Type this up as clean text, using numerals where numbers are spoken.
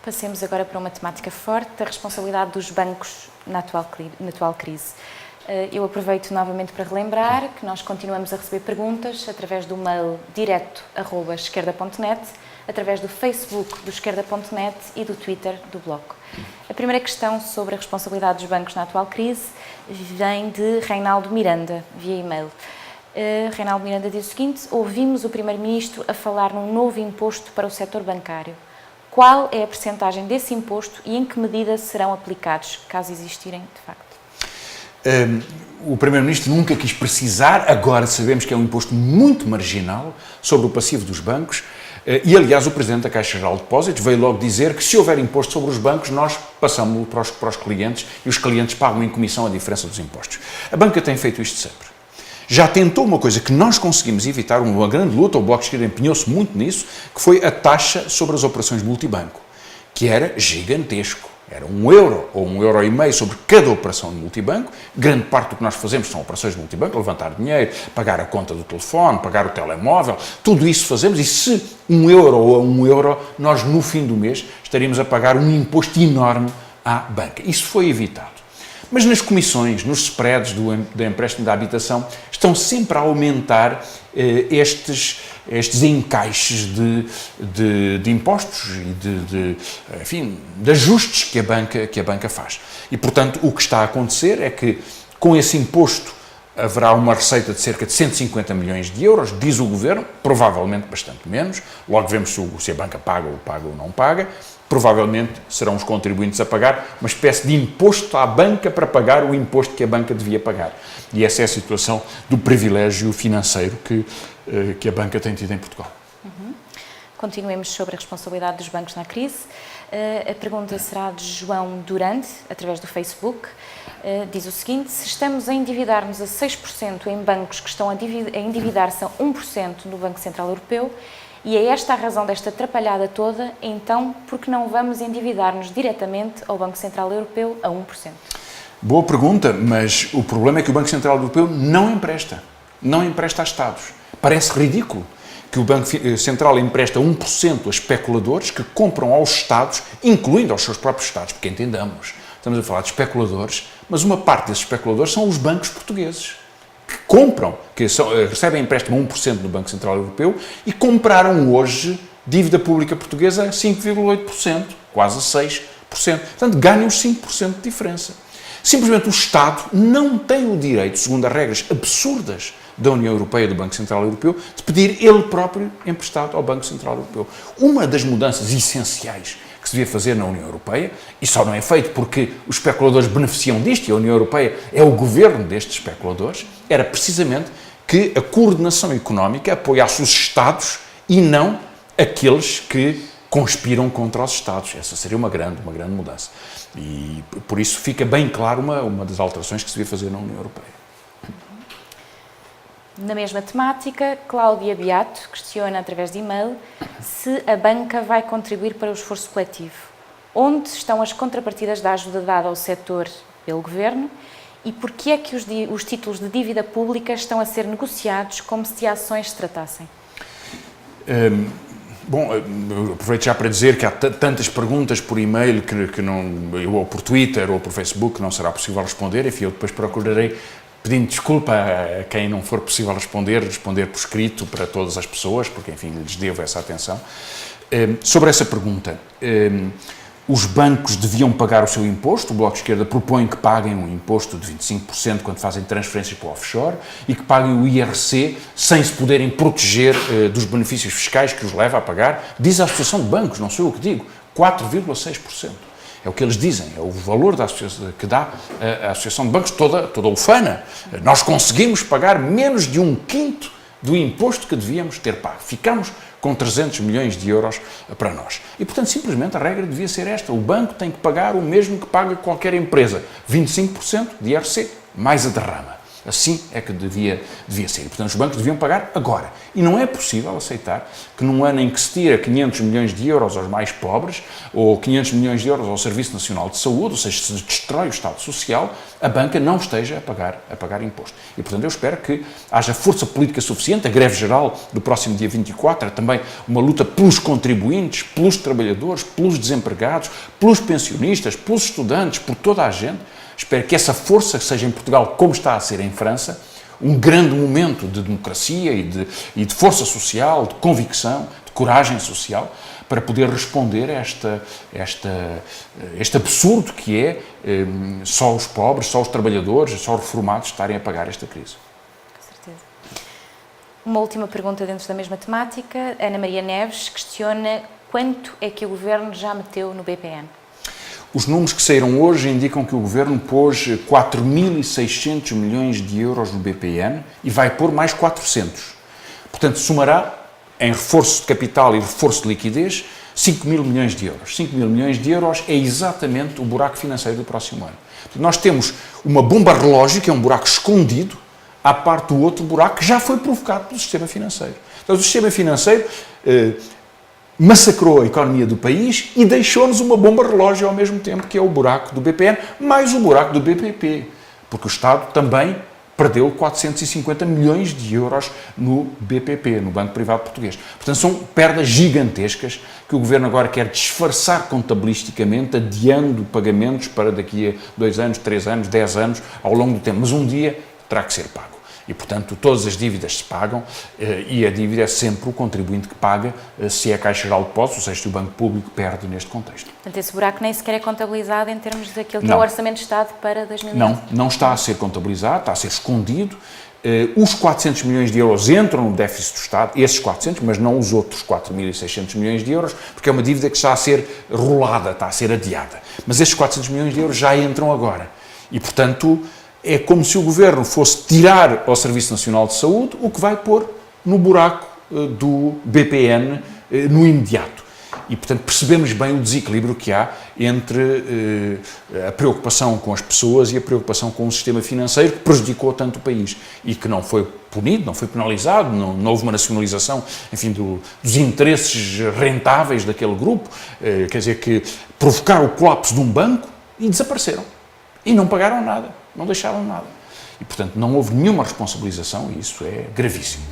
Passemos agora para uma temática forte, a responsabilidade dos bancos na atual crise. Eu aproveito novamente para relembrar que nós continuamos a receber perguntas através do mail direto@esquerda.net, através do Facebook do esquerda.net e do Twitter do Bloco. A primeira questão sobre a responsabilidade dos bancos na atual crise vem de Reinaldo Miranda, via e-mail. Reinaldo Miranda diz o seguinte: ouvimos o Primeiro-Ministro a falar num novo imposto para o setor bancário. Qual é a percentagem desse imposto e em que medida serão aplicados, caso existirem, de facto? O Primeiro-Ministro nunca quis precisar, agora sabemos que é um imposto muito marginal sobre o passivo dos bancos e, aliás, o Presidente da Caixa Geral de Depósitos veio logo dizer que se houver imposto sobre os bancos, nós passamos-lo para os clientes e os clientes pagam em comissão a diferença dos impostos. A banca tem feito isto sempre. Já tentou uma coisa que nós conseguimos evitar, uma grande luta, o Bloco de Esquerda empenhou-se muito nisso, que foi a taxa sobre as operações multibanco, que era gigantesco. Era €1 ou €1,5 sobre cada operação de multibanco. Grande parte do que nós fazemos são operações de multibanco, levantar dinheiro, pagar a conta do telefone, pagar o telemóvel, tudo isso fazemos e se €1 ou €1, nós no fim do mês estaríamos a pagar um imposto enorme à banca. Isso foi evitado. Mas nas comissões, nos spreads do empréstimo da habitação, estão sempre a aumentar estes encaixes de impostos e enfim, de ajustes que a banca faz. E, portanto, o que está a acontecer é que, com esse imposto, haverá uma receita de cerca de 150 milhões de euros, diz o Governo, provavelmente bastante menos, logo vemos se a banca paga ou não paga, provavelmente serão os contribuintes a pagar uma espécie de imposto à banca para pagar o imposto que a banca devia pagar. E essa é a situação do privilégio financeiro que a banca tem tido em Portugal. Continuemos sobre a responsabilidade dos bancos na crise. A pergunta será de João Durante, através do Facebook. Diz o seguinte: se estamos a endividar-nos a 6% em bancos que estão a endividar-se a 1% no Banco Central Europeu, e é esta a razão desta atrapalhada toda, então por que não vamos endividar-nos diretamente ao Banco Central Europeu a 1%? Boa pergunta, mas o problema é que o Banco Central Europeu não empresta a Estados. Parece ridículo que o Banco Central empresta 1% a especuladores que compram aos Estados, incluindo aos seus próprios Estados, porque entendamos, estamos a falar de especuladores, mas uma parte desses especuladores são os bancos portugueses, que compram, recebem empréstimo a 1% do Banco Central Europeu e compraram hoje dívida pública portuguesa a 5,8%, quase 6%. Portanto, ganham 5% de diferença. Simplesmente o Estado não tem o direito, segundo as regras absurdas da União Europeia e do Banco Central Europeu, de pedir ele próprio emprestado ao Banco Central Europeu. Uma das mudanças essenciais que se devia fazer na União Europeia, e só não é feito porque os especuladores beneficiam disto, e a União Europeia é o governo destes especuladores, era precisamente que a coordenação económica apoiasse os Estados e não aqueles que conspiram contra os Estados. Essa seria uma grande mudança. E por isso fica bem claro uma das alterações que se devia fazer na União Europeia. Na mesma temática, Cláudia Beato questiona através de e-mail se a banca vai contribuir para o esforço coletivo. Onde estão as contrapartidas da ajuda dada ao setor pelo Governo e porquê é que os títulos de dívida pública estão a ser negociados como se de ações se tratassem? Bom, eu aproveito já para dizer que há tantas perguntas por e-mail que não, ou por Twitter ou por Facebook que não será possível responder. Enfim, eu depois procurarei, pedindo desculpa a quem não for possível responder por escrito para todas as pessoas, porque, enfim, lhes devo essa atenção. Sobre essa pergunta, os bancos deviam pagar o seu imposto. O Bloco de Esquerda propõe que paguem um imposto de 25% quando fazem transferências para o offshore e que paguem o IRC sem se poderem proteger dos benefícios fiscais que os leva a pagar. Diz a Associação de Bancos, não sou eu que digo, 4,6%. É o que eles dizem, é o valor que dá a Associação de Bancos, toda a UFANA. Nós conseguimos pagar menos de 1/5 do imposto que devíamos ter pago. Ficamos com 300 milhões de euros para nós. E, portanto, simplesmente a regra devia ser esta. O banco tem que pagar o mesmo que paga qualquer empresa. 25% de IRC, mais a derrama. Assim é que devia ser. E, portanto, os bancos deviam pagar agora. E não é possível aceitar que num ano em que se tira 500 milhões de euros aos mais pobres ou 500 milhões de euros ao Serviço Nacional de Saúde, ou seja, se destrói o Estado Social, a banca não esteja a pagar imposto. E, portanto, eu espero que haja força política suficiente. A greve geral do próximo dia 24 é também uma luta pelos contribuintes, pelos trabalhadores, pelos desempregados, pelos pensionistas, pelos estudantes, por toda a gente. Espero que essa força seja em Portugal como está a ser em França, um grande momento de democracia e de força social, de convicção, de coragem social, para poder responder a este absurdo que é só os pobres, só os trabalhadores, só os reformados estarem a pagar esta crise. Com certeza. Uma última pergunta dentro da mesma temática. Ana Maria Neves questiona quanto é que o Governo já meteu no BPN? Os números que saíram hoje indicam que o Governo pôs 4.600 milhões de euros no BPN e vai pôr mais 400. Portanto, somará, em reforço de capital e reforço de liquidez, 5 mil milhões de euros. 5 mil milhões de euros é exatamente o buraco financeiro do próximo ano. Portanto, nós temos uma bomba relógio, que é um buraco escondido, à parte do outro buraco que já foi provocado pelo sistema financeiro. Então, o sistema financeiro massacrou a economia do país e deixou-nos uma bomba relógio ao mesmo tempo, que é o buraco do BPN, mais o buraco do BPP, porque o Estado também perdeu 450 milhões de euros no BPP, no Banco Privado Português. Portanto, são perdas gigantescas que o Governo agora quer disfarçar contabilisticamente, adiando pagamentos para daqui a 2 anos, 3 anos, 10 anos, ao longo do tempo. Mas um dia terá que ser pago. E, portanto, todas as dívidas se pagam e a dívida é sempre o contribuinte que paga se é a Caixa Geral de Depósitos, ou seja, se o Banco Público perde neste contexto. Portanto, esse buraco nem sequer é contabilizado em termos daquilo que é o Orçamento de Estado para 2020? Não está a ser contabilizado, está a ser escondido. Os 400 milhões de euros entram no déficit do Estado, esses 400, mas não os outros 4.600 milhões de euros, porque é uma dívida que está a ser rolada, está a ser adiada. Mas esses 400 milhões de euros já entram agora. E, portanto, é como se o Governo fosse tirar ao Serviço Nacional de Saúde o que vai pôr no buraco do BPN no imediato. E, portanto, percebemos bem o desequilíbrio que há entre a preocupação com as pessoas e a preocupação com o sistema financeiro que prejudicou tanto o país e que não foi punido, não foi penalizado, não houve uma nacionalização, enfim, dos interesses rentáveis daquele grupo, quer dizer, que provocaram o colapso de um banco e desapareceram. E não pagaram nada. Não deixaram nada. E, portanto, não houve nenhuma responsabilização e isso é gravíssimo.